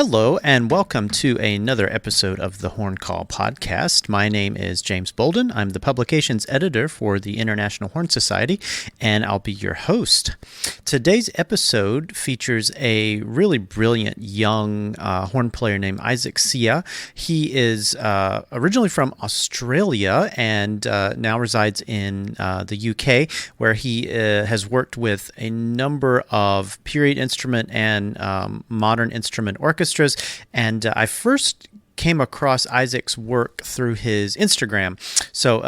Hello, and welcome to another episode of the Horn Call podcast. My name is James Bolden. I'm the publications editor for the International Horn Society, and I'll be your host. Today's episode features a really brilliant young horn player named Isaac Shieh. He is originally from Australia and now resides in the UK, where he has worked with a number of period instrument and modern instrument orchestras. And I first came across Isaac's work through his Instagram. So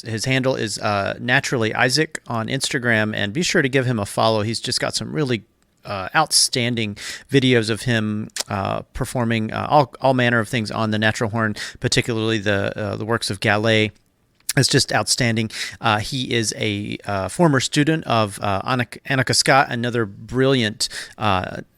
his handle is Naturally Isaac on Instagram, and be sure to give him a follow. He's just got some really outstanding videos of him performing all manner of things on the natural horn, particularly the works of Gallay. It's just outstanding. He is a former student of Anneke Scott, another brilliant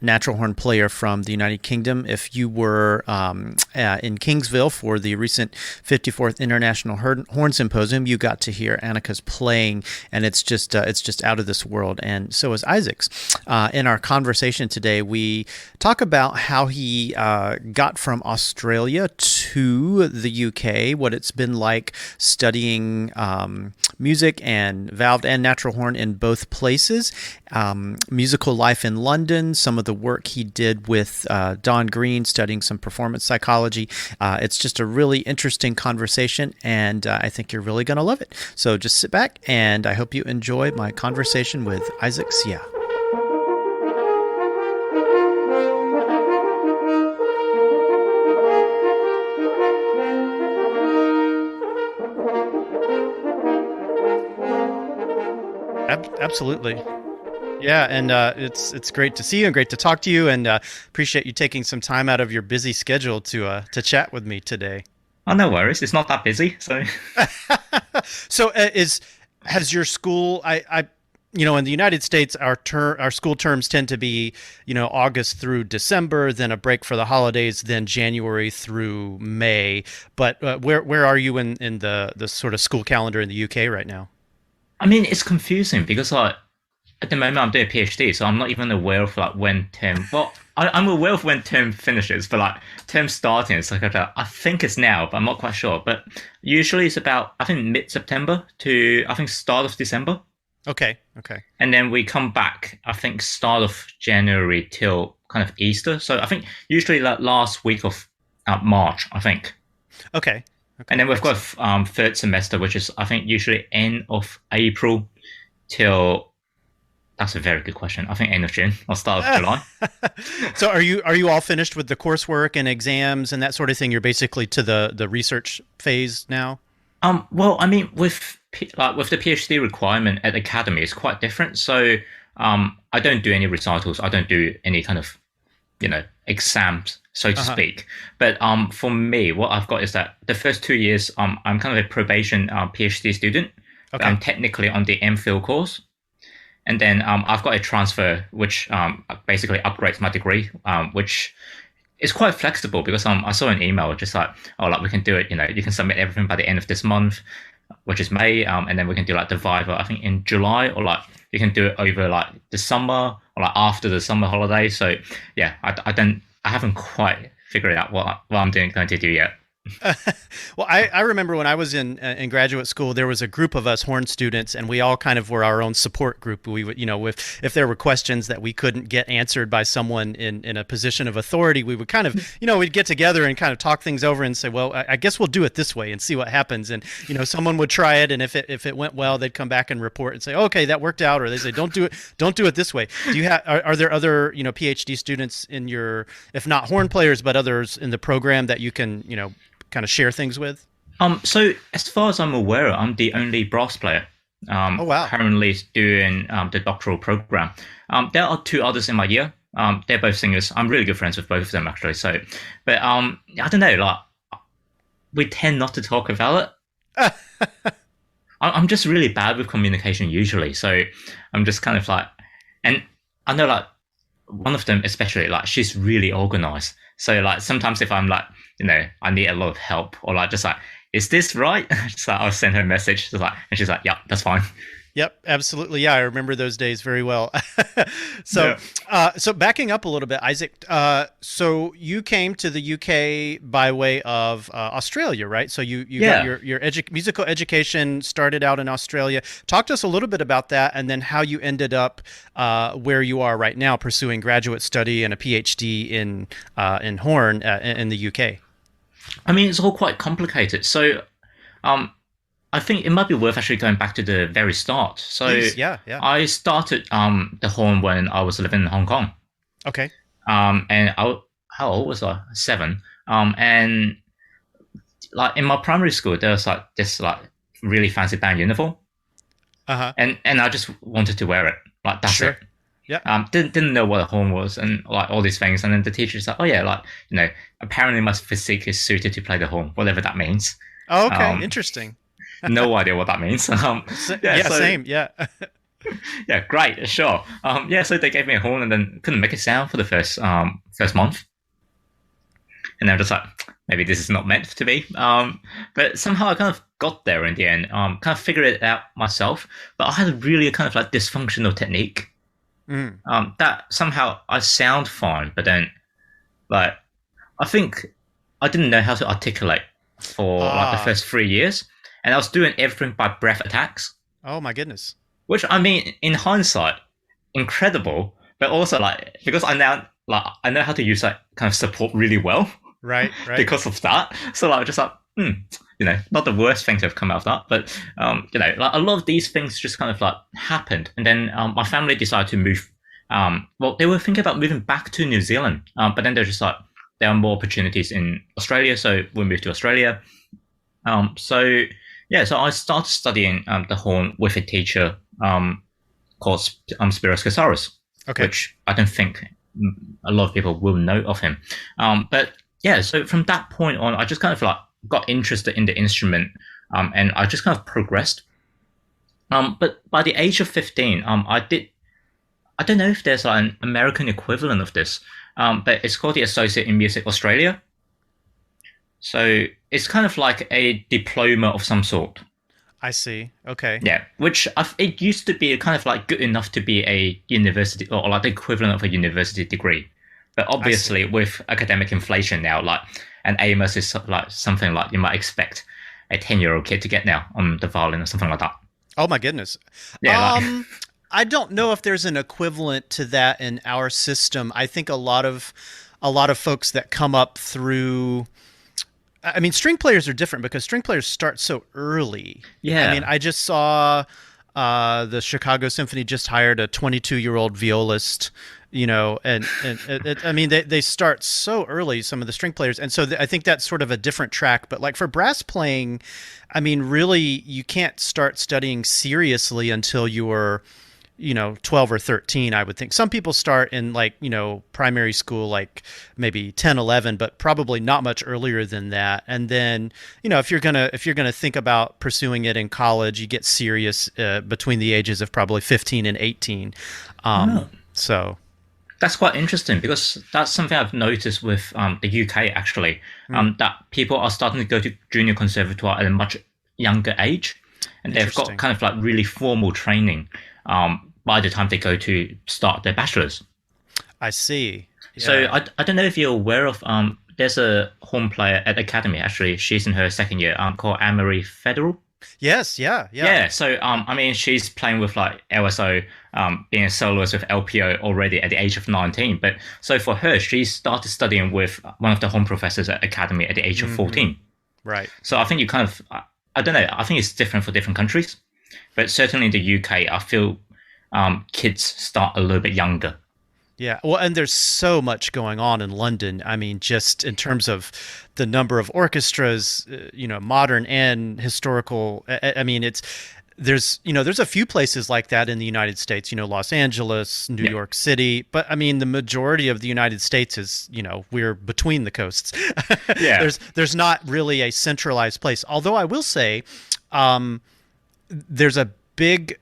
natural horn player from the United Kingdom. If you were in Kingsville for the recent 54th International Horn Symposium, you got to hear Anneke's playing, and it's just out of this world. And so is Isaac's. In our conversation today, we talk about how he got from Australia to the UK, what it's been like studying music and valved and natural horn in both places, musical life in London, some of the work he did with Don Greene studying some performance psychology. It's just a really interesting conversation, and I think you're really going to love it. So just sit back, and I hope you enjoy my conversation with Isaac Shieh. Absolutely. Yeah, and it's great to see you and great to talk to you, and appreciate you taking some time out of your busy schedule to chat with me today. Oh, no worries. It's not that busy, so. So has your school? In the United States, our school terms tend to be August through December, then a break for the holidays, then January through May. But where are you in the sort of school calendar in the UK right now? I mean, it's confusing because at the moment I'm doing a PhD, so I'm not even aware of when term. Well, I'm aware of when term finishes, but term starting, it's I think it's now, but I'm not quite sure. But usually it's about mid-September to start of December. Okay. And then we come back, start of January till kind of Easter. So I think usually last week of March, I think. Okay. And then we've got third semester, which is usually end of April till. That's a very good question. End of June or start of July. So are you all finished with the coursework and exams and that sort of thing? You're basically to the research phase now. Well, I mean, with the PhD requirement at Academy, it's quite different. So I don't do any recitals. I don't do any kind of exams, so to speak. But for me, what I've got is that the first 2 years, I'm kind of a probation PhD student. Okay. I'm technically on the MPhil course. And then I've got a transfer, which basically upgrades my degree, which is quite flexible because I saw an email just we can do it, you can submit everything by the end of this month, which is May, and then we can do the Viva, in July, or you can do it over the summer or after the summer holiday. So yeah, I haven't quite figured out what I'm going to do yet. Well, I remember when I was in graduate school, there was a group of us horn students, and we all kind of were our own support group. We would, if there were questions that we couldn't get answered by someone in a position of authority, we would kind of, we'd get together and kind of talk things over and say, well, I guess we'll do it this way and see what happens. And, someone would try it, and if it went well, they'd come back and report and say, okay, that worked out. Or they say, don't do it this way. Do you have, are there other, PhD students in your, if not horn players, but others in the program that you can, kind of share things with? So as far as I'm aware, I'm the only brass player oh, wow. currently doing the doctoral program. There are two others in my year. They're both singers. I'm really good friends with both of them, actually. So, but I don't know, we tend not to talk about it. I'm just really bad with communication usually. So I'm just kind of and I know one of them especially, she's really organized. So sometimes if I'm I need a lot of help, or is this right? I'll send her a message, and she's like, yeah, that's fine. Yep, absolutely. Yeah, I remember those days very well. So, Yeah. so backing up a little bit, Isaac. So you came to the UK by way of Australia, right? So you got Yeah. your musical education started out in Australia. Talk to us a little bit about that, and then how you ended up where you are right now, pursuing graduate study and a PhD in horn in the UK. I mean, it's all quite complicated. So, um, I think it might be worth actually going back to the very start. So, Please, yeah, yeah. I started the horn when I was living in Hong Kong. Okay. And how old was I? 7. And like in my primary school, there was like this like really fancy band uniform, Uh huh. and I just wanted to wear it. Like that's it. Sure. Yeah. Didn't know what a horn was and like all these things. And then the teacher's like, oh yeah, like apparently my physique is suited to play the horn, whatever that means. Oh, okay. Um, Interesting. no idea what that means. Yeah, Yeah. so Same. Yeah. yeah, great, sure. Yeah, so they gave me a horn and then couldn't make a sound for the first month, and I'm just like, maybe this is not meant to be. But somehow I kind of got there in the end. Kind of figured it out myself. But I had a really kind of like dysfunctional technique. Mm. That somehow I sound fine, but then like I think I didn't know how to articulate for like the Ah. first 3 years, and I was doing everything by breath attacks. Oh my goodness. Which I mean, in hindsight, incredible, but also like because I know how to use like kind of support really well Right. Right. because of that. So like just like not the worst thing to have come out of that, but like a lot of these things just kind of like happened, and then my family decided to move. Well, they were thinking about moving back to New Zealand, but then they're just like there are more opportunities in Australia, so we moved to Australia. So yeah, so I started studying the horn with a teacher called Spiros Kasaris, Okay. which I don't think a lot of people will know of him. But yeah, so from that point on, I just kind of like got interested in the instrument, and I just kind of progressed. But by the age of 15, I don't know if there's like an American equivalent of this, but it's called the Associate in Music Australia. So it's kind of like a diploma of some sort. I see. Okay. Yeah, which it used to be kind of like good enough to be a university or like the equivalent of a university degree. But I see. obviously, with academic inflation now, like an AMUS is like something like you might expect a 10-year-old kid to get now on the violin or something like that. Oh my goodness. Yeah, like Um, I don't know if there's an equivalent to that in our system. I think a lot of folks that come up through. I mean, string players are different because string players start so early. I mean, yeah, I just saw the Chicago Symphony just hired a 22-year-old violist, I mean, they start so early, some of the string players. And so I think that's sort of a different track. But like for brass playing, I mean, really, you can't start studying seriously until you're 12 or 13. I would think some people start in like primary school, like maybe 10, 11, but probably not much earlier than that. And then if you're gonna think about pursuing it in college, you get serious between the ages of probably 15 and 18. oh, So that's quite interesting because that's something I've noticed with the UK actually. hmm, That people are starting to go to junior conservatoire at a much younger age, and they've got interesting. kind of like really formal training by the time they go to start their bachelor's. I see. So Yeah. I don't know if you're aware of there's a horn player at Academy actually. She's in her second year called Annemarie Federle. Yes. Yeah. Yeah. Yeah, so I mean she's playing with like LSO, being a soloist with LPO already at the age of 19. But so for her, she started studying with one of the horn professors at Academy at the age of Hmm. 14. Right. So I think you kind of I don't know. I think it's different for different countries, but certainly in the UK, I feel kids start a little bit younger. Yeah, well, and there's so much going on in London. I mean, just in terms of the number of orchestras, modern and historical. I mean, there's a few places like that in the United States. Los Angeles, New Yeah, York City, but I mean, the majority of the United States is, we're between the coasts. yeah. There's not really a centralized place. Although I will say, um, there's big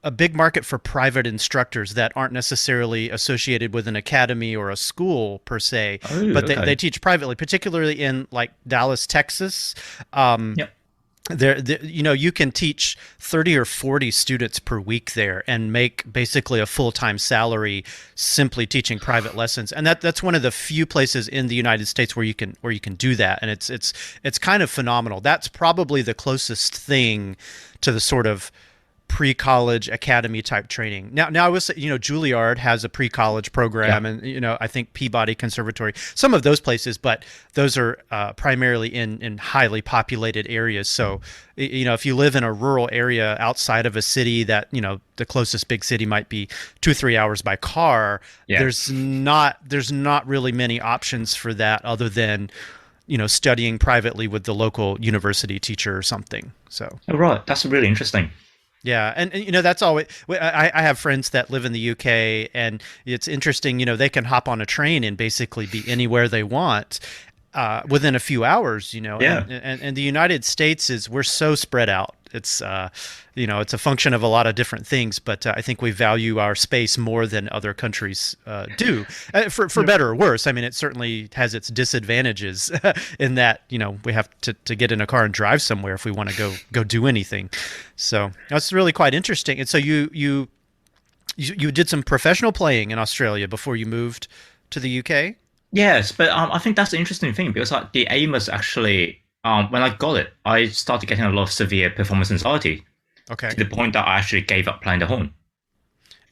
a big market for private instructors that aren't necessarily associated with an academy or a school per se, Oh, but they okay. teach privately, particularly in like Dallas, Texas. Um, Yep. you can teach 30 or 40 students per week there and make basically a full-time salary simply teaching private lessons. And that's one of the few places in the United States where you can do that. And it's kind of phenomenal. That's probably the closest thing to the sort of pre-college academy type training. Now I will say, Juilliard has a pre-college program, Yeah. and I think Peabody Conservatory, some of those places, but those are primarily in highly populated areas. So, if you live in a rural area outside of a city that, the closest big city might be 2-3 hours by car, Yeah. there's not really many options for that other than studying privately with the local university teacher or something. So. Oh, right. That's really interesting. Yeah, and that's always. I have friends that live in the UK, and it's interesting. They can hop on a train and basically be anywhere they want within a few hours. Yeah. And the United States we're so spread out. It's it's a function of a lot of different things, but I think we value our space more than other countries do, for better or worse. I mean, it certainly has its disadvantages in that we have to get in a car and drive somewhere if we want to go do anything. So that's really quite interesting. And so you did some professional playing in Australia before you moved to the UK. Yes, but I think that's the interesting thing because like the AMUS actually, when I got it, I started getting a lot of severe performance anxiety Okay. to the point that I actually gave up playing the horn.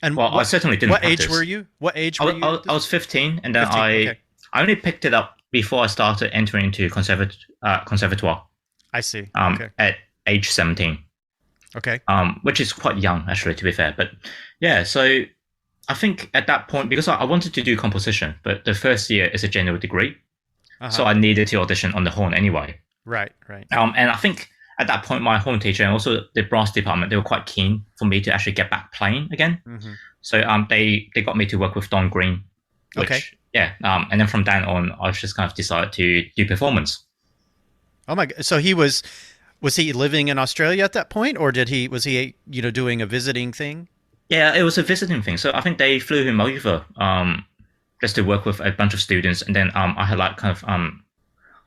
And Well, I certainly didn't What practice. age were you? What age I, were you? I was 15, and then 15, okay. I only picked it up before I started entering into conservatoire I see. Okay. at age 17, Okay. which is quite young actually, to be fair. But yeah, so I think at that point, because I wanted to do composition, but the first year is a general degree, so I needed to audition on the horn anyway. Right. Right. And I think at that point, my horn teacher and also the brass department, they were quite keen for me to actually get back playing again. Mm-hmm. So they got me to work with Don Greene, which, Okay. yeah. And then from then on, I just kind of decided to do performance. Oh my God. So was he living in Australia at that point, or was he doing a visiting thing? Yeah, it was a visiting thing. So I think they flew him over just to work with a bunch of students. And then I had like kind of,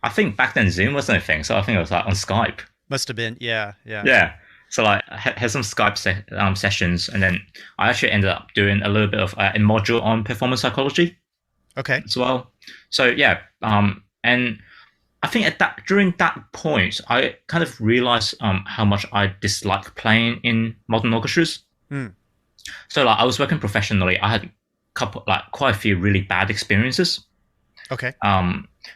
I think back then Zoom wasn't a thing. So I think it was like on Skype. Must have been. Yeah. Yeah. Yeah. So like I had some Skype sessions. And then I actually ended up doing a little bit of a module on performance psychology Okay. as well. So yeah. And I think during that point, I kind of realized how much I dislike playing in modern orchestras. Hmm. So like I was working professionally. I had quite a few really bad experiences. Okay.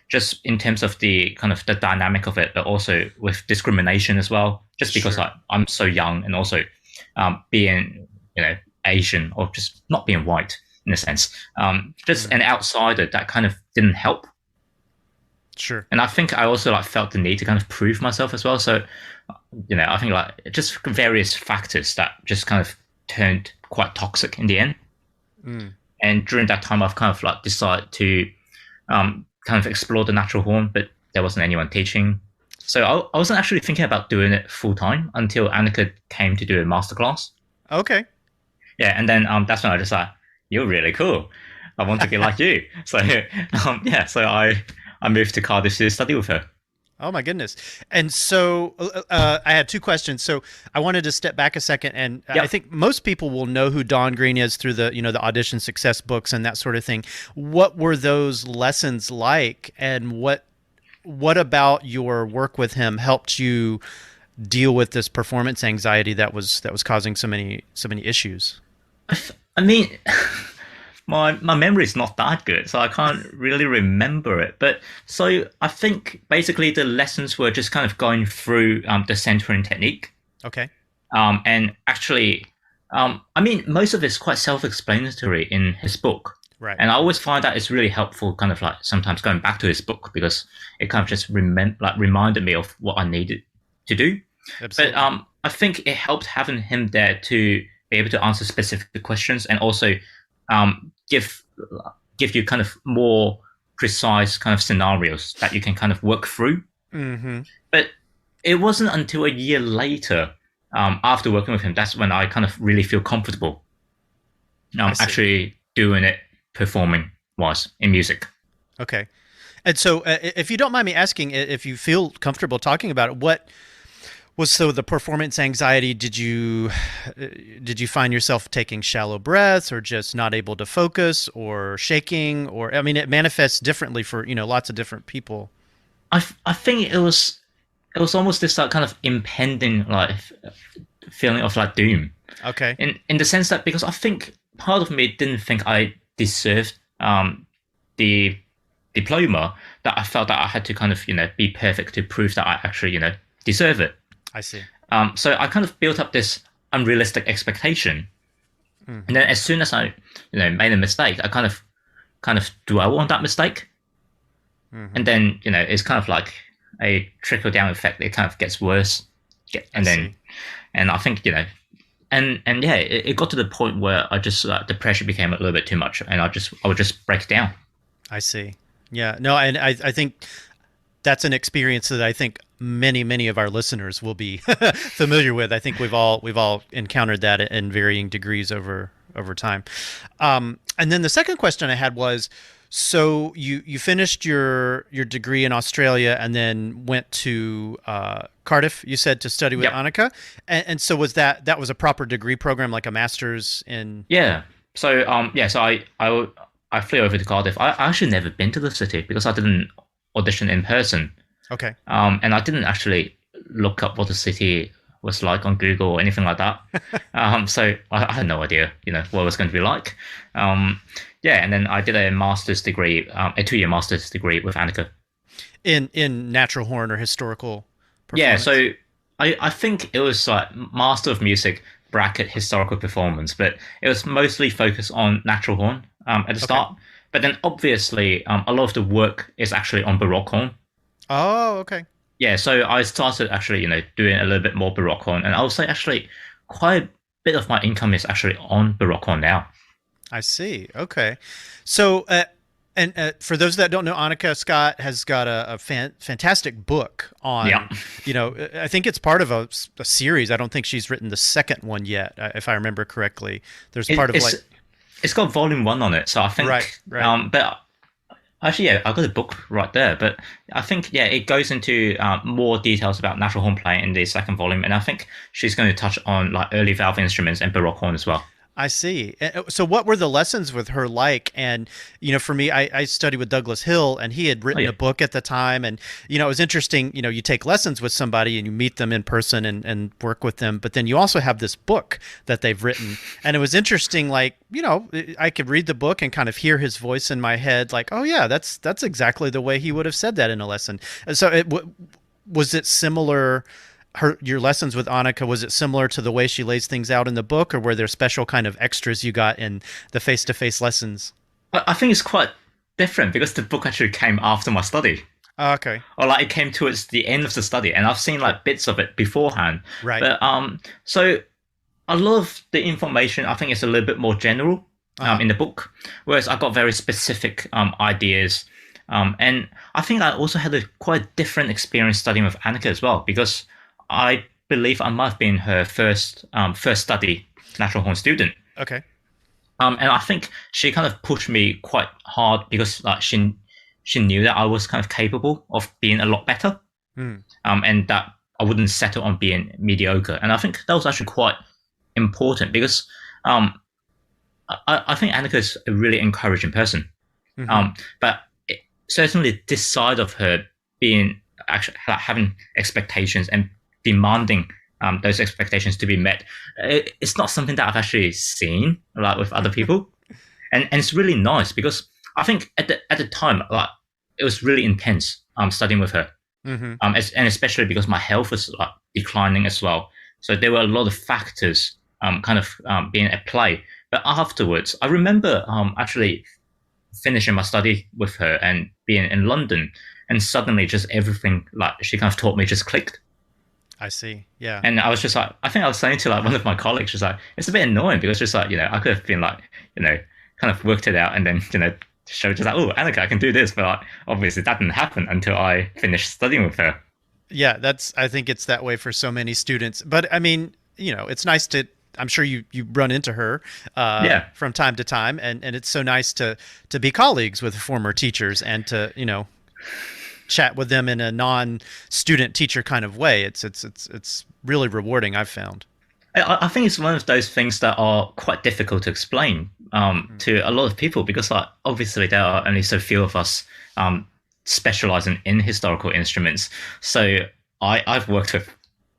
Just in terms of the kind of the dynamic of it, but also with discrimination as well. Just because Sure. I'm so young, and also being Asian, or just not being white in a sense, just an outsider, that kind of didn't help. Sure. And I think I also like felt the need to kind of prove myself as well. So I think like just various factors that just kind of turned quite toxic in the end. Mm. And during that time, I've kind of like decided to kind of explore the natural horn, but there wasn't anyone teaching. So I wasn't actually thinking about doing it full time until Anneke came to do a masterclass. Okay. Yeah, and then that's when I just like, you're really cool. I want to be like you. So yeah, so I moved to Cardiff to study with her. Oh my goodness. And so I had two questions. So I wanted to step back a second, and Yep. I think most people will know who Don Greene is through the the audition success books and that sort of thing. What were those lessons like, and what about your work with him helped you deal with this performance anxiety that was causing so many issues? I mean, my memory is not that good, so I can't really remember it. But so I think basically the lessons were just kind of going through the centering technique. Okay. And actually, I mean, most of it's quite self-explanatory in his book. Right. And I always find that it's really helpful, kind of like sometimes going back to his book, because it kind of just reminded me of what I needed to do. Absolutely. But I think it helped having him there to be able to answer specific questions, and also give you kind of more precise kind of scenarios that you can kind of work through. Mm-hmm. But it wasn't until a year later, after working with him, that's when I kind of really feel comfortable actually doing it performing wise in music. Okay. And so if you don't mind me asking, if you feel comfortable talking about it, Was so the performance anxiety, did you find yourself taking shallow breaths or just not able to focus or shaking, or I mean it manifests differently for, lots of different people. I think it was almost this like kind of impending like feeling of like doom Okay. in the sense that because I think part of me didn't think I deserved the diploma, that I felt that I had to kind of be perfect to prove that I actually deserve it. I see. So I kind of built up this unrealistic expectation, and Hmm. then as soon as I made a mistake, I kind of dwell on that mistake, Hmm. and then it's kind of like a trickle down effect. It kind of gets worse, I and then see. and I think and yeah, it got to the point where I just the pressure became a little bit too much, and I would just break down. I see. Yeah. No, and I think that's an experience that I think many of our listeners will be familiar with. I think we've all encountered that in varying degrees over time. And then the second question I had was, so you finished your degree in Australia and then went to Cardiff, you said, to study with Yep. Anneke, and so that was a proper degree program, like a master's in. Yeah. So yeah. So I flew over to Cardiff. I actually never been to the city because I didn't audition in person. Okay. And I didn't actually look up what the city was like on Google or anything like that. So I had no idea, what it was going to be like. Yeah, and then I did a master's degree, a 2 year master's degree with Anneke. In natural horn or historical Yeah, performance. so I think it was like Master of Music bracket historical performance, but it was mostly focused on natural horn at the Okay. start. But then obviously a lot of the work is actually on Baroque horn. Oh, okay. Yeah, so I started actually, doing a little bit more Baroque horn, and I would say actually quite a bit of my income is actually on Baroque horn now. I see. Okay. So, and for those that don't know, Annika Scott has got a fantastic book Yeah, on, I think it's part of a series. I don't think she's written the second one yet, if I remember correctly. There's it, part of it's like, it's got volume one on it, so I right, think, right. but actually, yeah, I got a book right there, but I think yeah, it goes into more details about natural horn playing in the second volume, and I think she's going to touch on like early valve instruments and Baroque horn as well. I see. So, what were the lessons with her like? And for me, I studied with Douglas Hill, and he had Oh written yeah, a book at the time. And it was interesting. You take lessons with somebody, and you meet them in person and work with them. But then you also have this book that they've written, and it was interesting. Like, I could read the book and kind of hear his voice in my head. Like, oh yeah, that's exactly the way he would have said that in a lesson. And so, was it similar? Your lessons with Annika, was it similar to the way she lays things out in the book, or were there special kind of extras you got in the face-to-face lessons? I think it's quite different because the book actually came after my study. Okay. Or like it came towards the end of the study, and I've seen Sure. like bits of it beforehand. Right. But so a lot of the information I think is a little bit more general Uh-huh. in the book, whereas I got very specific ideas. And I think I also had a quite different experience studying with Anneke as well, because I believe I might have been her first study natural horn student. Okay. And I think she kind of pushed me quite hard because like she knew that I was kind of capable of being a lot better, Hmm. and that I wouldn't settle on being mediocre. And I think that was actually quite important because I think Annika is a really encouraging person. Mm-hmm. But certainly this side of her being actually having expectations and demanding those expectations to be met, it's not something that I've actually seen like with other people, and it's really nice because I think at the time like it was really intense studying with her, Mm-hmm. and especially because my health was like declining as well. So there were a lot of factors kind of being at play. But afterwards, I remember actually finishing my study with her and being in London, and suddenly just everything like she kind of taught me just clicked. I see. Yeah. And I was just like, I think I was saying to like one of my colleagues, just like, it's a bit annoying because just like, I could have been like, kind of worked it out and then, show just like, oh, Anneke, I can do this. But like, obviously that didn't happen until I finished studying with her. Yeah. I think it's that way for so many students. But I mean, it's nice to. I'm sure you run into her Yeah. from time to time, and it's so nice to be colleagues with former teachers and to. chat with them in a non-student teacher kind of way. It's really rewarding, I've found. I think it's one of those things that are quite difficult to explain to a lot of people because, like, obviously there are only so few of us specializing in historical instruments. So I've worked with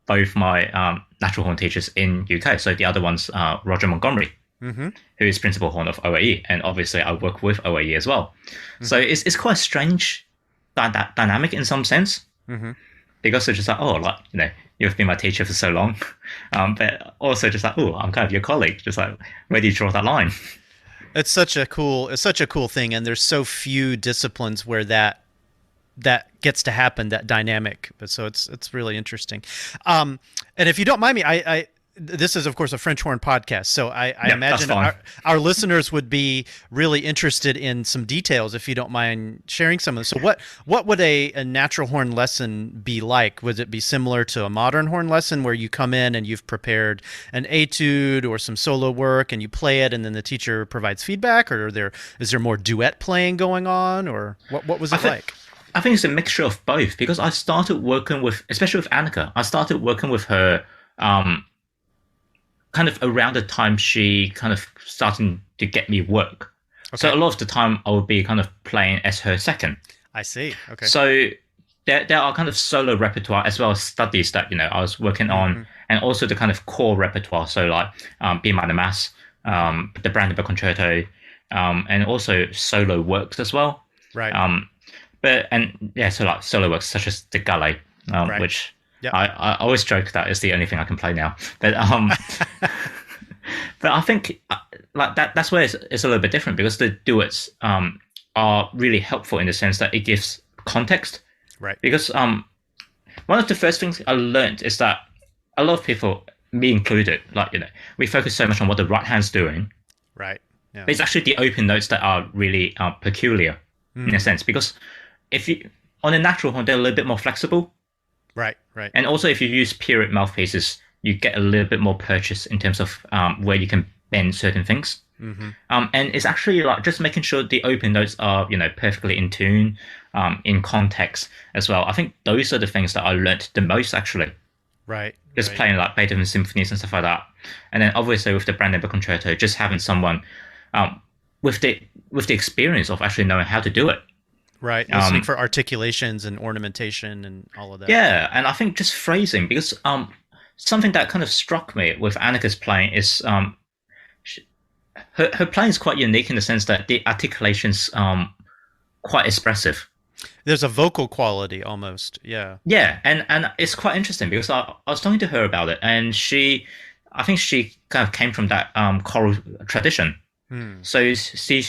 both my natural horn teachers in UK. So the other one's Roger Montgomery, who is principal horn of OAE, and obviously I work with OAE as well. So it's quite a strange dynamic in some sense, because it's just like, oh, like, you know, you've been my teacher for so long, but also just like, oh, I'm kind of your colleague. Just like, where do you draw that line? It's such a cool thing, and there's so few disciplines where that gets to happen, that dynamic. But so it's really interesting. And if you don't mind me, I this is of course a French horn podcast, so I imagine our listeners would be really interested in some details. If you don't mind sharing some of them. So what would a natural horn lesson be like? Would it be similar to a modern horn lesson where you come in and you've prepared an etude or some solo work and you play it and then the teacher provides feedback, or is there more duet playing going on, or what was it like? I think it's a mixture of both, because I started working with, especially with Anneke, I started working with her kind of around the time she kind of starting to get me work. Okay. So a lot of the time I would be kind of playing as her second. I see. Okay. So there are kind of solo repertoire as well as studies that, you know, I was working on, and also the kind of core repertoire. So like B minor Mass, the Brandenburg Concerto, and also solo works as well. Right. So like solo works such as the Gallay, right. Which I always joke that is the only thing I can play now. But but I think like that's where it's a little bit different, because the duets are really helpful in the sense that it gives context. Right. Because one of the first things I learned is that a lot of people, me included, like, you know, we focus so much on what the right hand's doing. Right. Yeah. But it's actually the open notes that are really peculiar in a sense, because if you on a natural horn, they're a little bit more flexible. Right, right. And also, if you use period mouthpieces, you get a little bit more purchase in terms of where you can bend certain things. And it's actually like just making sure the open notes are, you know, perfectly in tune, in context as well. I think those are the things that I learned the most, actually. Right. Just playing like Beethoven symphonies and stuff like that. And then obviously with the Brandenburg Concerto, just having someone with the experience of actually knowing how to do it. Right, listening for articulations and ornamentation and all of that. Yeah, and I think just phrasing, because something that kind of struck me with Anneke's playing is her playing is quite unique in the sense that the articulation's quite expressive. There's a vocal quality almost, yeah. Yeah, and it's quite interesting because I was talking to her about it, and I think she kind of came from that choral tradition. So she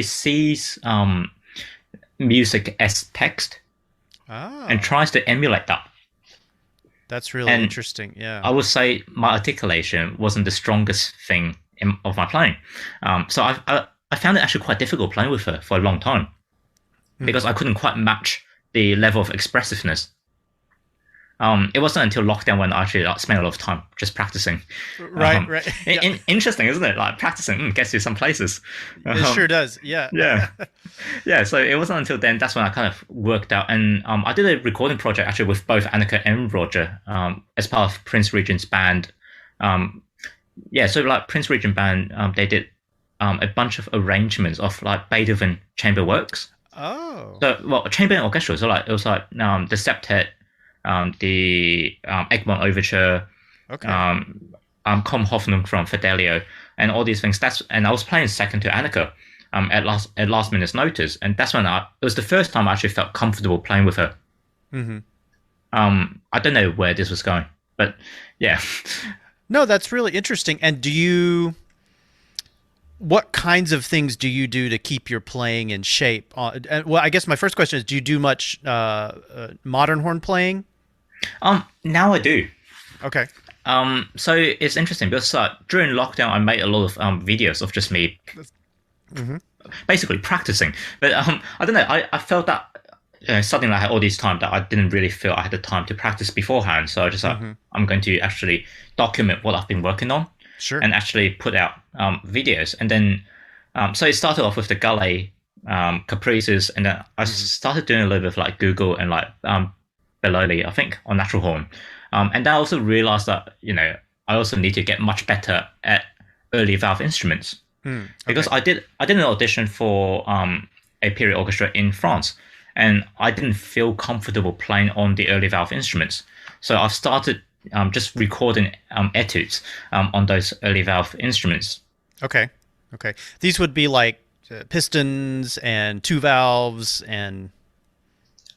sees music as text and tries to emulate that. That's really interesting. Yeah, I would say my articulation wasn't the strongest thing of my playing, so I found it actually quite difficult playing with her for a long time, because I couldn't quite match the level of expressiveness. It wasn't until lockdown when I actually spent a lot of time just practicing. Right, right. Yeah. Interesting, isn't it? Like practicing gets you some places. It sure does. Yeah. Yeah. Yeah. So it wasn't until then that's when I kind of worked out, and I did a recording project actually with both Anneke and Roger as part of Prince Regent's band. So like Prince Regent band, they did a bunch of arrangements of like Beethoven chamber works. Oh. So well, chamber and orchestra. So like it was like the septet. The Egmont Overture, Komm Hoffnung from Fidelio, and all these things. And I was playing second to Anneke at last minute's notice, and that's when it was the first time I actually felt comfortable playing with her. I don't know where this was going, but yeah. No, that's really interesting. And what kinds of things do you do to keep your playing in shape? Well, I guess my first question is, do you do much modern horn playing? Now I do. Okay. So it's interesting because during lockdown, I made a lot of videos of just me basically practicing. But I don't know, I felt that suddenly I had all this time that I didn't really feel I had the time to practice beforehand. So I just I'm going to actually document what I've been working on. Sure. And actually put out videos. And then so it started off with the Gallay Caprices, and then I started doing a little bit of like Google and like Belloli, I think, on natural horn. And I also realized that I also need to get much better at early valve instruments because I did an audition for a period orchestra in France, and I didn't feel comfortable playing on the early valve instruments. So I started just recording etudes on those early valve instruments. Okay. Okay. These would be like pistons and two valves and.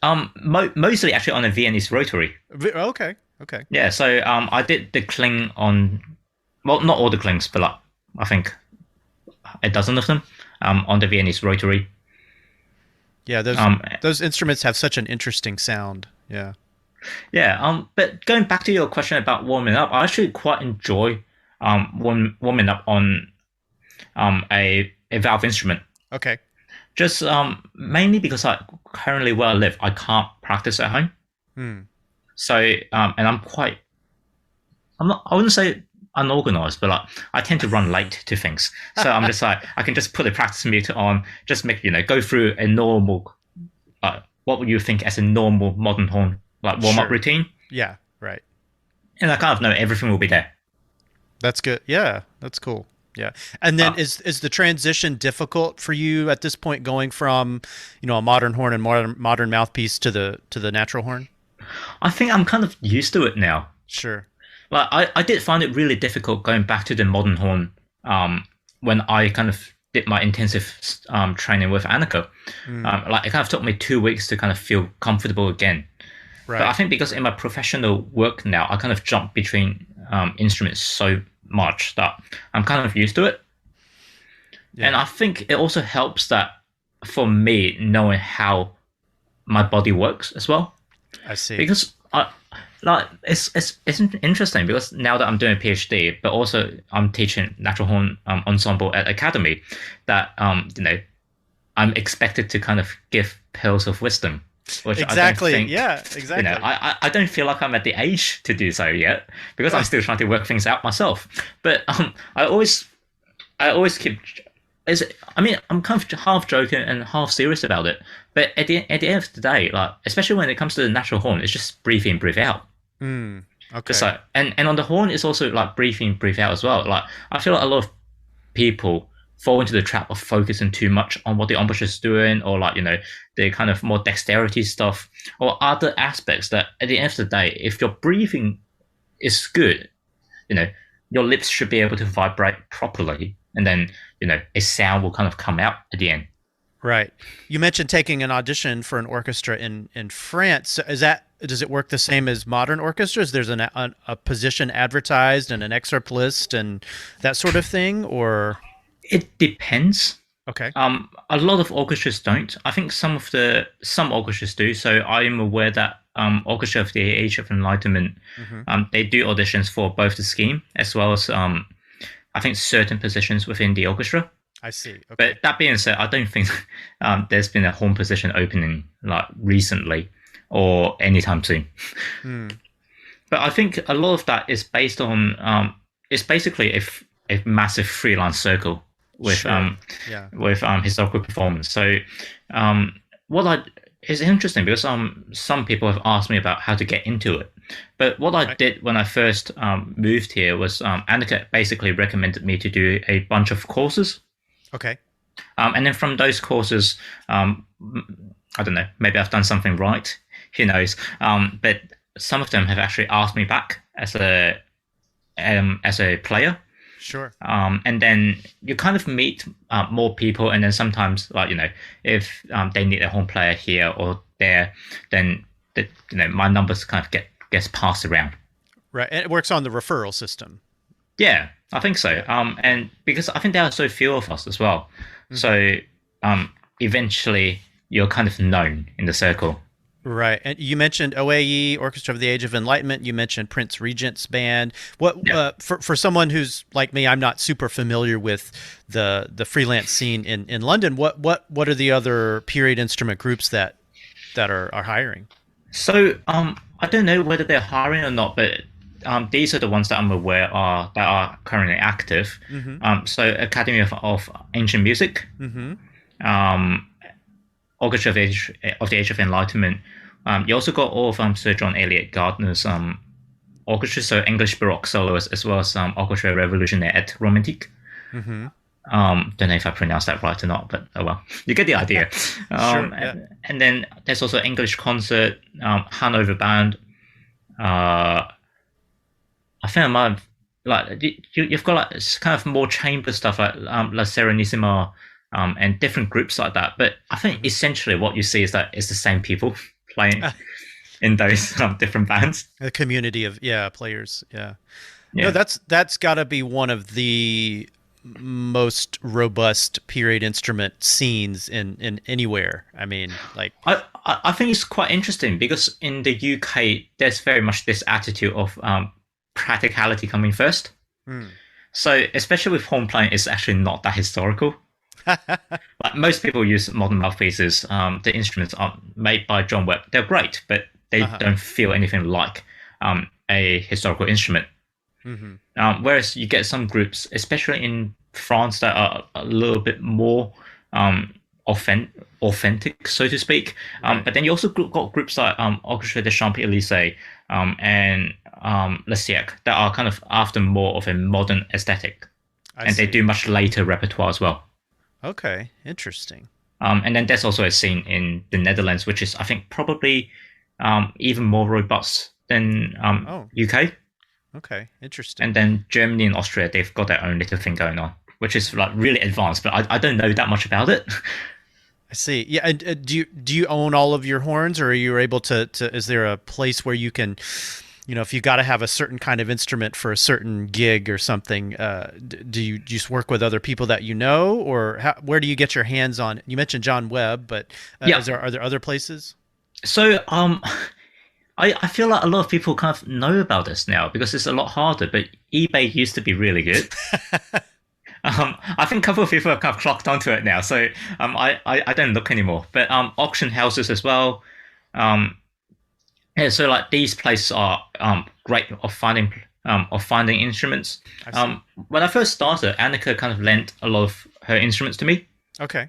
Mostly actually on a Viennese Rotary. Okay. Okay. Yeah. So I did the cling on, well, not all the clings, but like I think a dozen of them on the Viennese Rotary. Yeah. Those instruments have such an interesting sound. Yeah. Yeah. But going back to your question about warming up, I actually quite enjoy warming up on a valve instrument. Okay. Just mainly because currently where I live, I can't practice at home. So and I wouldn't say unorganized, but like I tend to run late to things. So I'm just like I can just put a practice meter on, just make go through a normal what would you think as a normal modern horn like warm up routine. Yeah, right. And I kind of know everything will be there. That's good. Yeah, that's cool. Yeah. And then is the transition difficult for you at this point, going from, a modern horn and modern mouthpiece to the natural horn? I think I'm kind of used to it now. Sure. Like I did find it really difficult going back to the modern horn when I kind of did my intensive training with Anneke. Like it kind of took me 2 weeks to kind of feel comfortable again. Right. But I think because in my professional work now, I kind of jump between instruments so much that I'm kind of used to it. Yeah. And I think it also helps that for me knowing how my body works as well. I see. Because it's interesting because now that I'm doing a PhD, but also I'm teaching natural horn ensemble at academy, that I'm expected to kind of give pearls of wisdom. Which exactly. I don't think, yeah, exactly. I don't feel like I'm at the age to do so yet because I'm still trying to work things out myself. But I always keep. I'm kind of half joking and half serious about it. But at the end of the day, like especially when it comes to the natural horn, it's just breathe in, breathe out. Okay. Just like and on the horn, it's also like breathe in, breathe out as well. Like I feel like a lot of people fall into the trap of focusing too much on what the embouchure is doing, or like the kind of more dexterity stuff, or other aspects that at the end of the day, if your breathing is good, your lips should be able to vibrate properly, and then a sound will kind of come out at the end. Right. You mentioned taking an audition for an orchestra in France. Does it work the same as modern orchestras? There's a position advertised and an excerpt list and that sort of thing, or? It depends. Okay. A lot of orchestras don't. I think some orchestras do. So I'm aware that Orchestra of the Age of Enlightenment, they do auditions for both the scheme as well as I think certain positions within the orchestra. I see. Okay. But that being said, I don't think there's been a horn position opening like recently or anytime soon. But I think a lot of that is based on it's basically a massive freelance circle with historical performance. So it's interesting because some people have asked me about how to get into it. But what I did when I first moved here was Anneke basically recommended me to do a bunch of courses. Okay. And then from those courses, I don't know, maybe I've done something right. Who knows? But some of them have actually asked me back as a player. Sure. And then you kind of meet more people, and then sometimes, like if they need a horn player here or there, then my numbers kind of gets passed around. Right, and it works on the referral system. Yeah, I think so. Yeah. And because I think there are so few of us as well, so eventually you're kind of known in the circle. Right. And you mentioned OAE, Orchestra of the Age of Enlightenment. You mentioned Prince Regent's Band. For someone who's like me, I'm not super familiar with the freelance scene in London. What are the other period instrument groups that are hiring? So I don't know whether they're hiring or not, but these are the ones that I'm aware that are currently active. So Academy of Ancient Music, Orchestra of the Age of Enlightenment. You also got all of Sir John Eliot Gardner's orchestra, so English Baroque soloists, as well as Orchestra Révolutionnaire et Romantique. Mm-hmm. Don't know if I pronounced that right or not, but oh well, you get the idea. Sure. Yeah. And then there's also English concert, Hanover Band. I think I might have, like you've got like kind of more chamber stuff like La Serenissima, and different groups like that. But I think essentially what you see is that it's the same people playing in those different bands. A community of players. Yeah. Yeah. No, that's got to be one of the most robust period instrument scenes in anywhere. I mean, like I think it's quite interesting because in the UK there's very much this attitude of practicality coming first. So especially with horn playing, it's actually not that historical. Like most people use modern mouthpieces. The instruments are made by John Webb. They're great, but they don't feel anything like a historical instrument. Whereas you get some groups, especially in France, that are a little bit more authentic, so to speak. But then you also got groups like Orchestre de Champs-Élysées and Le Siècle that are kind of after more of a modern aesthetic. And they do much later repertoire as well. Okay, interesting. And then there's also a scene in the Netherlands, which is, I think, probably even more robust than UK. Okay, interesting. And then Germany and Austria, they've got their own little thing going on, which is like really advanced, but I don't know that much about it. I see. Yeah, and do you own all of your horns, or are you able to? Is there a place where you can, if you got to have a certain kind of instrument for a certain gig or something, do you just work with other people that you know, or where do you get your hands on? You mentioned John Webb, but are there other places? So I feel like a lot of people kind of know about this now because it's a lot harder, but eBay used to be really good. I think a couple of people have kind of clocked onto it now, so I don't look anymore. But auction houses as well. So like these places are great of finding instruments. When I first started, Anneke kind of lent a lot of her instruments to me. Okay.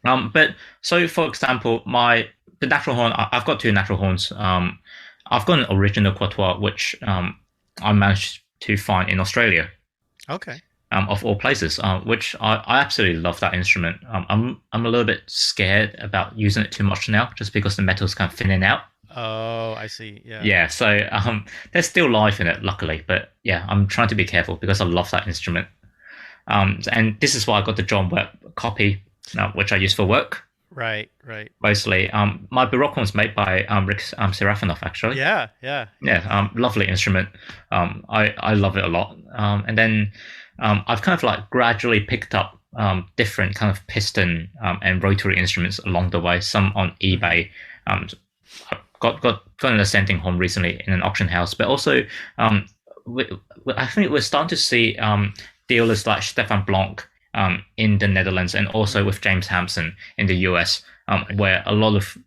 But so for example, the natural horn, I've got two natural horns. I've got an original quatuor, which I managed to find in Australia. Okay. Of all places, which I absolutely love that instrument. I'm a little bit scared about using it too much now, just because the metal's kind of thinning out. Oh, I see. Yeah. Yeah. So there's still life in it, luckily, but yeah, I'm trying to be careful because I love that instrument. And this is why I got the John Webb copy, which I use for work. Right. Mostly. My Baroque one's made by Rick Serafinov, actually. Yeah. Yeah. Lovely instrument. I love it a lot. And then I've kind of like gradually picked up different kind of piston and rotary instruments along the way. Some on eBay. I've got an ascending horn recently in an auction house, but also I think we're starting to see dealers like Stefan Blanc in the Netherlands, and also with James Hampson in the US, where a lot of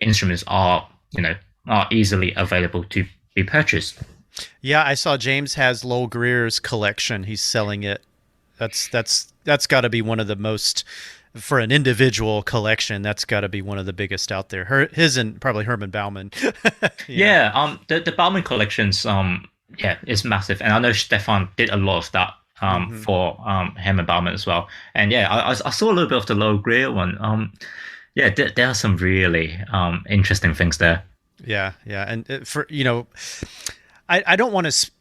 instruments are easily available to be purchased. Yeah, I saw James has Lowell Greer's collection. He's selling it. That's got to be one of the most, for an individual collection, that's got to be one of the biggest out there. His and probably Herman Baumann. Yeah. The Baumann collections, is massive, and I know Stefan did a lot of that for Herman Baumann as well. And yeah, I saw a little bit of the Lowell Greer one. There are some really interesting things there. Yeah, and for I don't want to.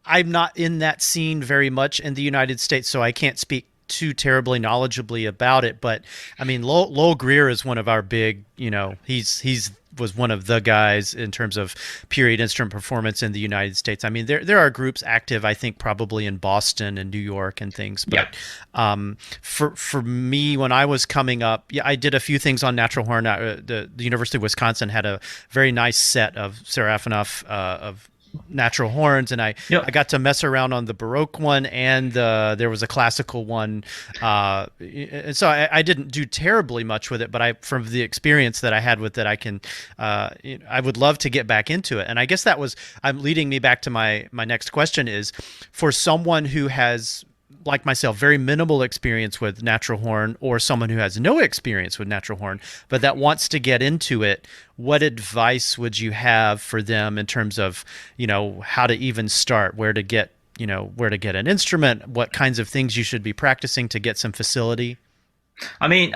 I'm not in that scene very much in the United States, so I can't speak too terribly knowledgeably about it. But I mean, Lowell Greer is one of our big. He's was one of the guys in terms of period instrument performance in the United States. I mean, there are groups active, I think, probably in Boston and New York and things. But for me, when I was coming up, I did a few things on natural horn. The University of Wisconsin had a very nice set of Serafinov of natural horns, and I got to mess around on the Baroque one, and there was a classical one, and so I didn't do terribly much with it, but from the experience that I had with it, I can I would love to get back into it. And I guess I'm leading me back to my next question is, for someone who has like myself, very minimal experience with natural horn, or someone who has no experience with natural horn, but that wants to get into it, what advice would you have for them in terms of, how to even start, where to get an instrument, what kinds of things you should be practicing to get some facility? I mean,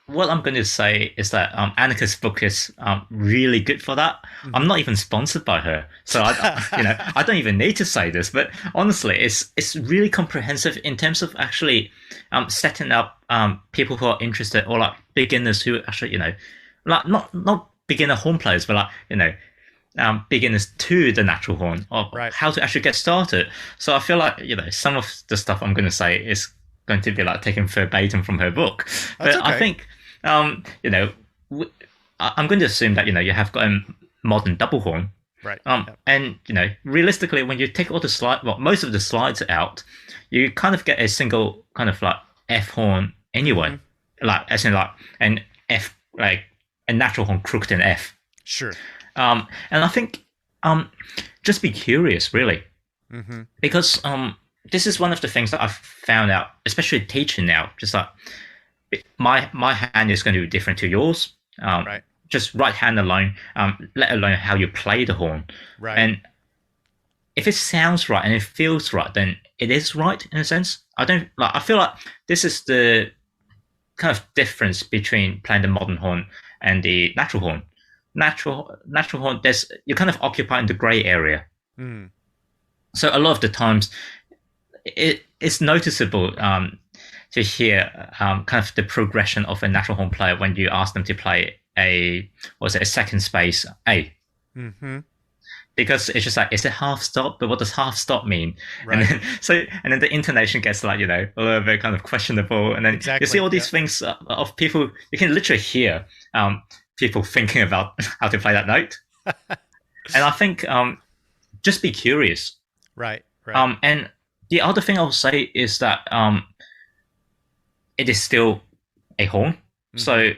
what I'm going to say is that Anneke's book is really good for that. Mm-hmm. I'm not even sponsored by her, so I don't even need to say this. But honestly, it's really comprehensive in terms of actually setting up people who are interested, or like beginners who actually like not beginner horn players, but like beginners to the natural horn, or Right. how to actually get started. So I feel like some of the stuff I'm going to say is going to be like taken verbatim from her book. That's But okay. I think I'm going to assume that you have got a modern double horn, Right. and realistically, when you take all the most of the slides out, you kind of get a single kind of like F horn anyway, like as in like an F, like a natural horn crooked in F. Sure. And I think just be curious, really, because this is one of the things that I've found out, especially teaching now. Just like my hand is going to be different to yours. Right. Just right hand alone, let alone how you play the horn. Right. And if it sounds right and it feels right, then it is right in a sense. I feel like this is the kind of difference between playing the modern horn and the natural horn. Natural horn, you're kind of occupying the grey area. Mm. So a lot of the times, it's noticeable to hear kind of the progression of a natural horn player when you ask them to play a second space A. Mm-hmm. Because it's just like, is it half stop? But what does half stop mean? Right. And then the intonation gets like, a little bit kind of questionable. And then Exactly, you see all these things of people, you can literally hear people thinking about how to play that note. And I think just be curious. Right. Right. And the other thing I'll say is that it is still a horn. Mm-hmm. So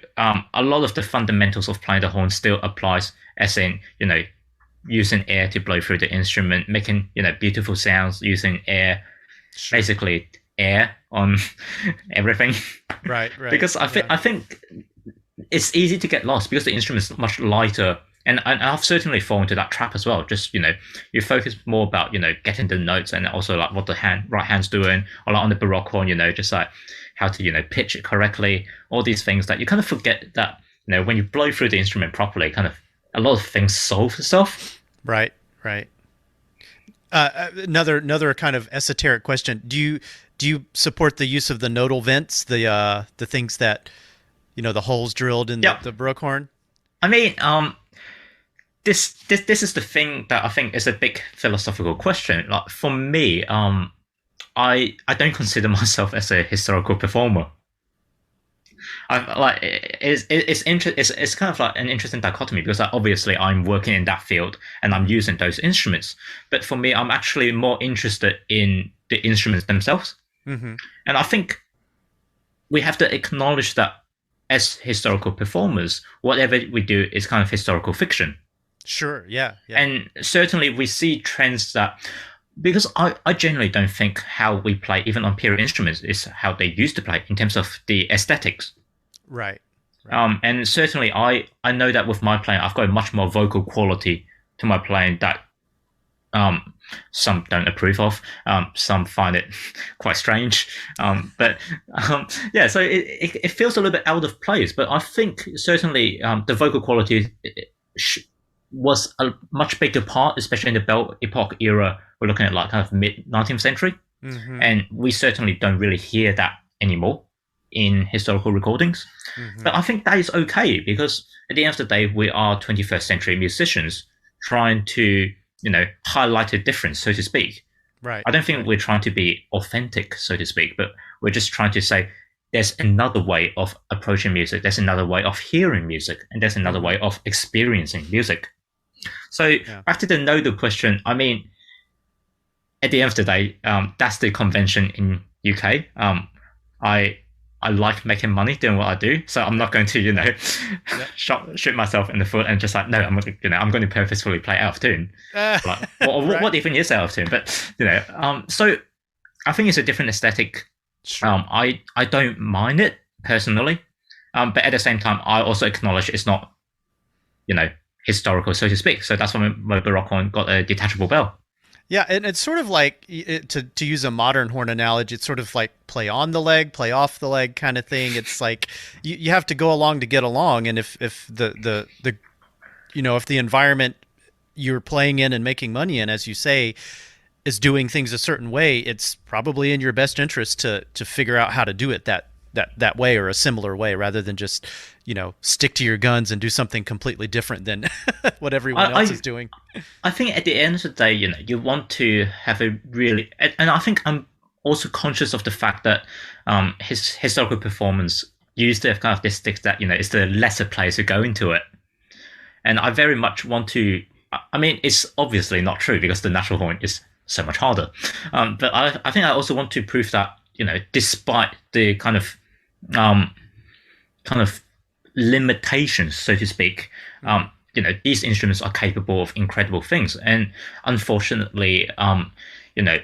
a lot of the fundamentals of playing the horn still applies, as in, using air to blow through the instrument, making, beautiful sounds using air, sure. Basically air on everything. Right. Because I think it's easy to get lost because the instrument is much lighter. And I've certainly fallen into that trap as well. Just, you focus more about, getting the notes, and also like what the right hand's doing, or like on the Baroque horn, just like how to, pitch it correctly, all these things that you kind of forget that, when you blow through the instrument properly, kind of a lot of things solve itself. Right. Another kind of esoteric question. Do you support the use of the nodal vents, the things that, the holes drilled in the Baroque horn? I mean, this is the thing that I think is a big philosophical question. Like for me, I don't consider myself as a historical performer. It's kind of like an interesting dichotomy, because obviously I'm working in that field and I'm using those instruments. But for me, I'm actually more interested in the instruments themselves. Mm-hmm. And I think we have to acknowledge that as historical performers, whatever we do is kind of historical fiction. Sure, yeah. And certainly we see trends that, because I generally don't think how we play, even on period instruments, is how they used to play in terms of the aesthetics. Right. And certainly I know that with my playing, I've got a much more vocal quality to my playing that some don't approve of. Some find it quite strange. So it feels a little bit out of place. But I think certainly the vocal quality was a much bigger part, especially in the Belle Epoque era. We're looking at like kind of mid-19th century. Mm-hmm. And we certainly don't really hear that anymore in historical recordings. Mm-hmm. But I think that is okay, because at the end of the day, we are 21st century musicians trying to, highlight a difference, so to speak. Right. I don't think we're trying to be authentic, so to speak, but we're just trying to say there's another way of approaching music, there's another way of hearing music, and there's another way of experiencing music. So back to the nodal question, I mean, at the end of the day, that's the convention in UK. I like making money doing what I do, so I'm not going to, shoot myself in the foot and just like, no, I'm going to purposefully play out of tune. What even is out of tune? But so I think it's a different aesthetic. Sure. I don't mind it personally, but at the same time, I also acknowledge it's not, you know, historical, so to speak. So that's why my Baroque horn got a detachable bell. Yeah, and it's sort of like to use a modern horn analogy, it's sort of like play on the leg, play off the leg kind of thing. It's like you have to go along to get along, and if the if the environment you're playing in and making money in, as you say, is doing things a certain way, it's probably in your best interest to figure out how to do it that way or a similar way, rather than just stick to your guns and do something completely different than what everyone else is doing. I think at the end of the day, you want to have a really, and I think I'm also conscious of the fact that his historical performance used to have kind of this stick that it's the lesser players who go into it, and I very much want to. I mean, it's obviously not true because the natural horn is so much harder, but I think I also want to prove that despite the kind of limitations, so to speak, these instruments are capable of incredible things. And unfortunately, you know,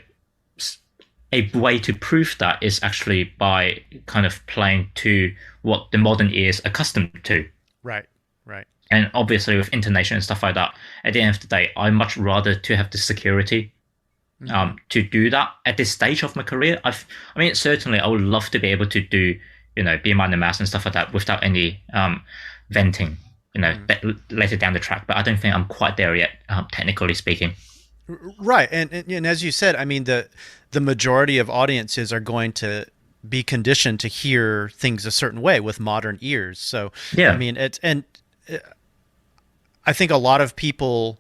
a way to prove that is actually by kind of playing to what the modern ear is accustomed to. Right, right. And obviously with intonation and stuff like that, at the end of the day, I much rather to have the security to do that at this stage of my career. I mean, certainly I would love to be able to do, be minor mass and stuff like that without any venting, later down the track. But I don't think I'm quite there yet, technically speaking. Right, and as you said, I mean the majority of audiences are going to be conditioned to hear things a certain way with modern ears. So Yeah. I mean, I think a lot of people,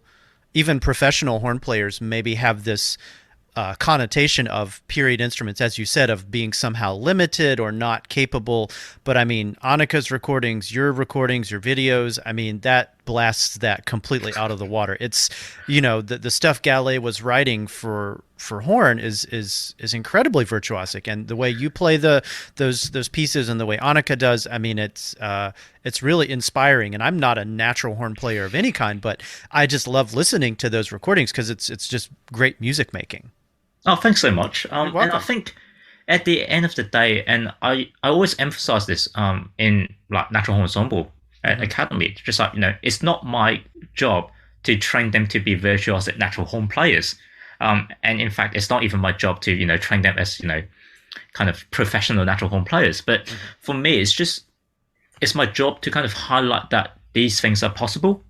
even professional horn players, maybe have this connotation of period instruments, as you said, of being somehow limited or not capable. But I mean, Annike's recordings, your videos, I mean, that blasts that completely out of the water. It's, the stuff Gallay was writing for horn is incredibly virtuosic, and the way you play those pieces and the way Anneke does, I mean, it's really inspiring. And I'm not a natural horn player of any kind, but I just love listening to those recordings because it's just great music making. Oh, thanks so much. You're welcome. And I think at the end of the day, and I always emphasize this in like Natural Horn Ensemble Academy, just like, it's not my job to train them to be virtuosic natural horn players. And in fact, it's not even my job to, train them as, kind of professional natural horn players. But for me, it's my job to kind of highlight that these things are possible,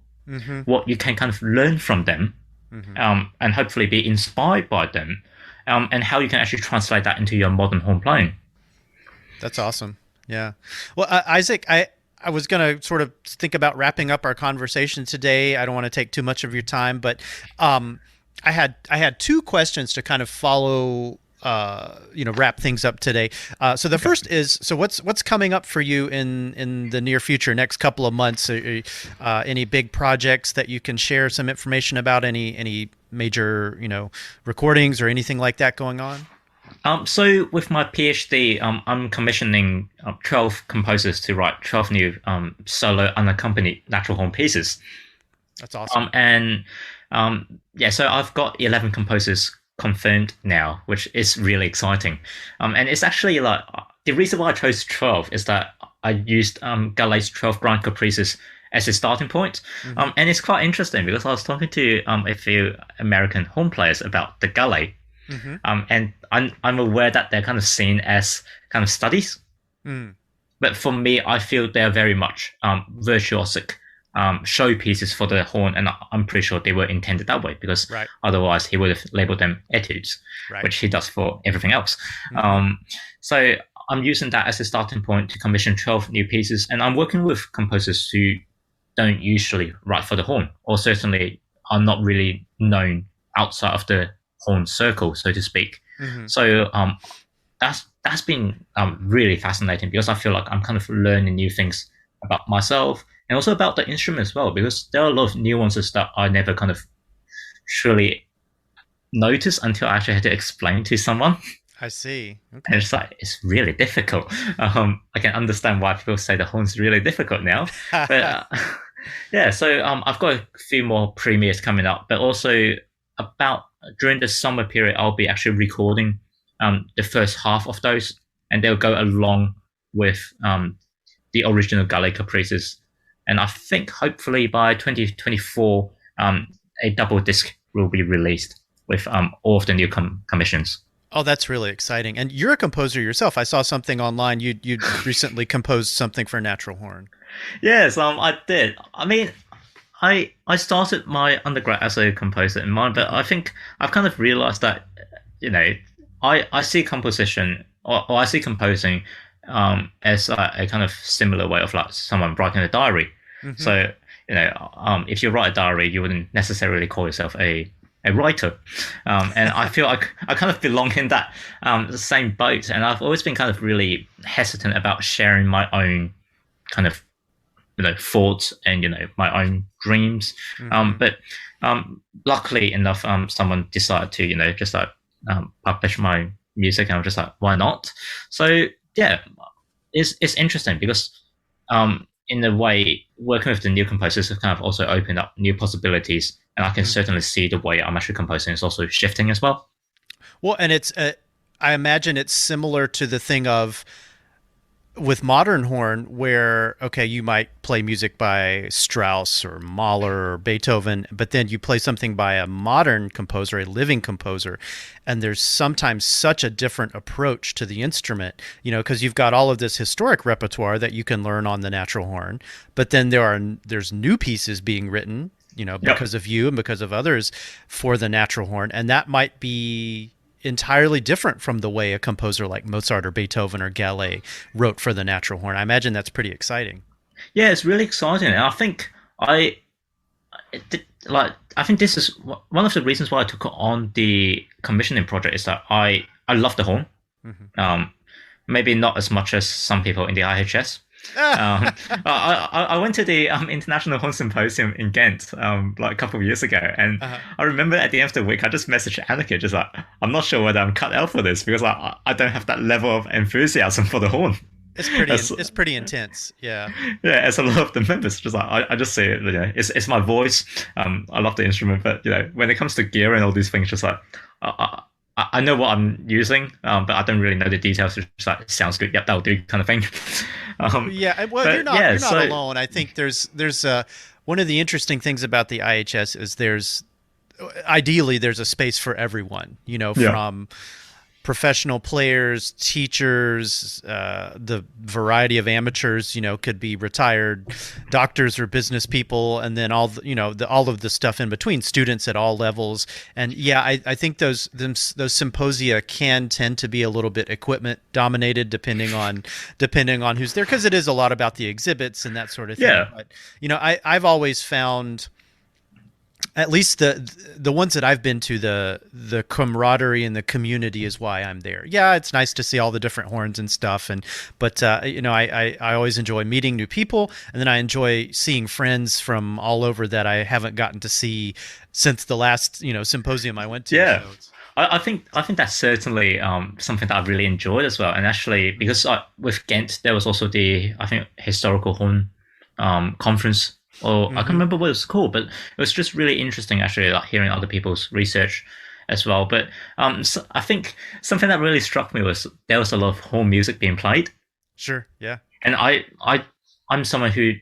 what you can kind of learn from them, and hopefully be inspired by them. And how you can actually translate that into your modern horn playing. That's awesome. Yeah. Well, Isaac, I was going to sort of think about wrapping up our conversation today. I don't want to take too much of your time, but I had two questions to kind of follow, wrap things up today. So the first is, so what's coming up for you in the near future, next couple of months? Any big projects that you can share some information about? Any major, recordings or anything like that going on? So with my PhD, I'm commissioning 12 composers to write 12 new solo unaccompanied natural horn pieces. That's awesome. So I've got 11 composers confirmed now, which is really exciting. And it's actually like, the reason why I chose 12 is that I used Gallay's 12 Gallay Caprices as a starting point. And it's quite interesting because I was talking to a few American horn players about the Gallay. And I'm aware that they're kind of seen as kind of studies. But for me, I feel they're very much virtuosic showpieces for the horn, and I'm pretty sure they were intended that way because otherwise he would have labeled them etudes, which he does for everything else. So I'm using that as a starting point to commission 12 new pieces, and I'm working with composers who don't usually write for the horn, or certainly are not really known outside of the horn circle, so to speak. So that's been really fascinating because I feel like I'm kind of learning new things about myself and also about the instrument as well, because there are a lot of nuances that I never kind of truly noticed until I actually had to explain to someone. I see. Okay. And it's like, it's really difficult. I can understand why people say the horn's really difficult now. But so I've got a few more premieres coming up, but also about during the summer period, I'll be actually recording the first half of those, and they'll go along with the original Gallay Caprices. And I think hopefully by 2024, a double disc will be released with all of the new commissions. Oh, that's really exciting. And you're a composer yourself. I saw something online. You recently composed something for natural horn. Yes, I did. I mean, I started my undergrad as a composer in mind, but I think I've kind of realized that, I see composition or I see composing as a kind of similar way of like someone writing a diary. Mm-hmm. So, if you write a diary, you wouldn't necessarily call yourself a writer. And I feel like I kind of belong in that the same boat. And I've always been kind of really hesitant about sharing my own kind of thoughts and my own dreams. Mm-hmm. But luckily enough, someone decided to just like publish my music, and I was just like, why not? So yeah, it's interesting because in a way, working with the new composers have kind of also opened up new possibilities, and I can certainly see the way I'm actually composing is also shifting as well. Well, and it's I imagine it's similar to the thing of with modern horn where, okay, you might play music by Strauss or Mahler or Beethoven, but then you play something by a modern composer, a living composer, and there's sometimes such a different approach to the instrument, because you've got all of this historic repertoire that you can learn on the natural horn, but then there's new pieces being written, because of you and because of others for the natural horn, and that might be entirely different from the way a composer like Mozart or Beethoven or Gallay wrote for the natural horn. I imagine that's pretty exciting. Yeah, it's really exciting. And I think I think this is one of the reasons why I took on the commissioning project is that I love the horn. Mm-hmm. Maybe not as much as some people in the IHS. I went to the International Horn Symposium in Ghent like a couple of years ago, and I remember at the end of the week I just messaged Anneke, just like, I'm not sure whether I'm cut out for this because I don't have that level of enthusiasm for the horn. It's pretty intense, yeah. Yeah, as a lot of the members, just like I just say it, it's my voice. I love the instrument, but when it comes to gear and all these things, just like I know what I'm using, but I don't really know the details. It's just like, it sounds good, yep, that'll do, kind of thing. Yeah, well, you're not alone. I think there's one of the interesting things about the IHS is ideally there's a space for everyone, from professional players, teachers, the variety of amateurs, could be retired doctors or business people, and then all of the stuff in between, students at all levels. And yeah, I think those symposia can tend to be a little bit equipment dominated, depending on who's there, because it is a lot about the exhibits and that sort of thing. Yeah. But I've always found, at least the ones that I've been to, the camaraderie and the community is why I'm there. Yeah, it's nice to see all the different horns and stuff, but I always enjoy meeting new people, and then I enjoy seeing friends from all over that I haven't gotten to see since the last symposium I went to. Yeah. So I think that's certainly something that I've really enjoyed as well. And actually, because with Ghent there was also the, I think, historical horn conference. Or I can't remember what it was called, but it was just really interesting, actually, like hearing other people's research as well. But so I think something that really struck me was there was a lot of horn music being played. Sure, yeah. And I'm someone who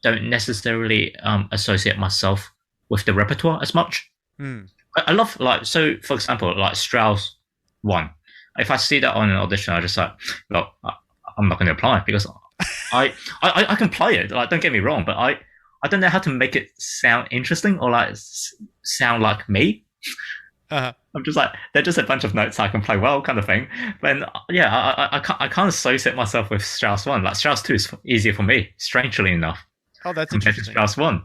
don't necessarily associate myself with the repertoire as much. I love, like, so for example, like Strauss 1. If I see that on an audition, I just like, well, I'm not going to apply because I can play it. Like, don't get me wrong, but I don't know how to make it sound interesting or like sound like me. I'm just like, they're just a bunch of notes I can play well, kind of thing. But yeah, I can't associate myself with Strauss 1. Like, Strauss 2 is easier for me, strangely enough. Oh, that's compared interesting. to Strauss 1.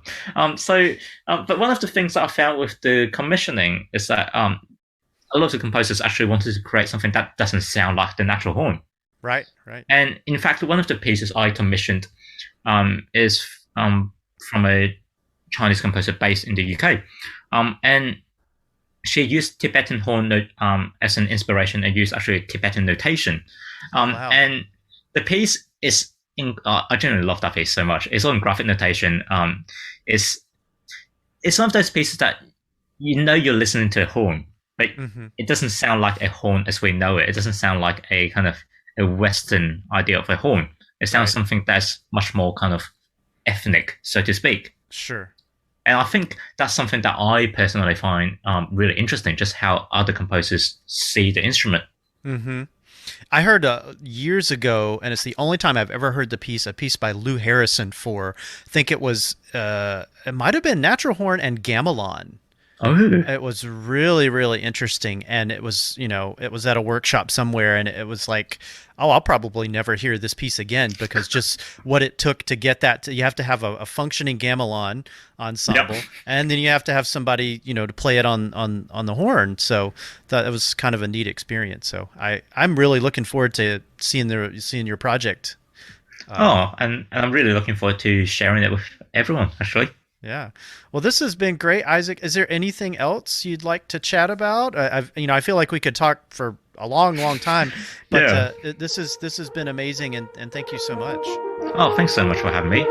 But one of the things that I found with the commissioning is that a lot of the composers actually wanted to create something that doesn't sound like the natural horn. Right. And in fact, one of the pieces I commissioned is from a Chinese composer based in the UK. And she used Tibetan horn note as an inspiration and used actually Tibetan notation. Wow. And the piece is, I generally love that piece so much. It's on graphic notation. It's one of those pieces that you're listening to a horn, Like Mm-hmm. it doesn't sound like a horn as we know it. It doesn't sound like a kind of a Western idea of a horn. It sounds Right. something that's much more kind of ethnic, so to speak. Sure. And I think that's something that I personally find really interesting, just how other composers see the instrument. Mm-hmm. I heard years ago, and it's the only time I've ever heard a piece by Lou Harrison for, I think it might have been natural horn and gamelan. Oh, It was really, really interesting. And it was, it was at a workshop somewhere, and it was like, oh, I'll probably never hear this piece again because just what it took to get you have to have a functioning gamelan yep. ensemble, and then you have to have somebody, to play it on the horn. So that was kind of a neat experience. So I'm really looking forward to seeing your project. Oh, and I'm really looking forward to sharing it with everyone, actually. Yeah. Well, this has been great, Isaac. Is there anything else you'd like to chat about? I feel like we could talk for a long, long time, but Yeah. this has been amazing, and thank you so much. Oh, thanks so much for having me.